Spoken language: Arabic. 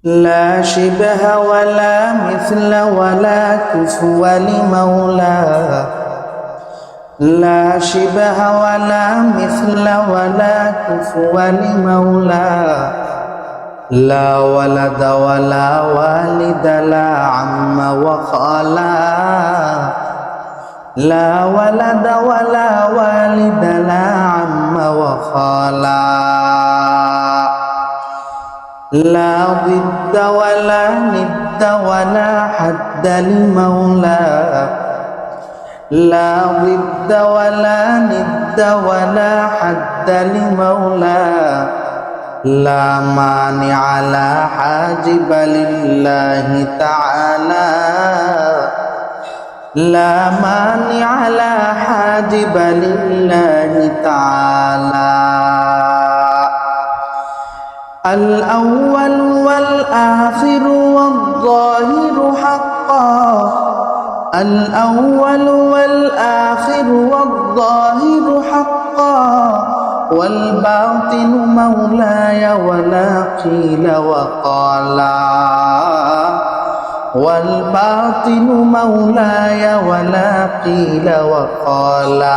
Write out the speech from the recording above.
لا شبه ولا مثل ولا كفو لمولاه لا شبه ولا مثل ولا كفو لمولاه لا ولد ولا والد لا عم وخالا لا ولد ولا والد لا عم وخالا لا ضد ولا ند ولا حد لمولاه لا ضد ولا ند ولا حد لمولاه لا مانع لا حاجب لله تعالى لا مانع لا حاجب لله تعالى الأول والآخر والظاهر حقا الأول والآخر والظاهر حقا والباطن مولاي ولا قيل وقالا والباطن مولاي ولا قيل وقالا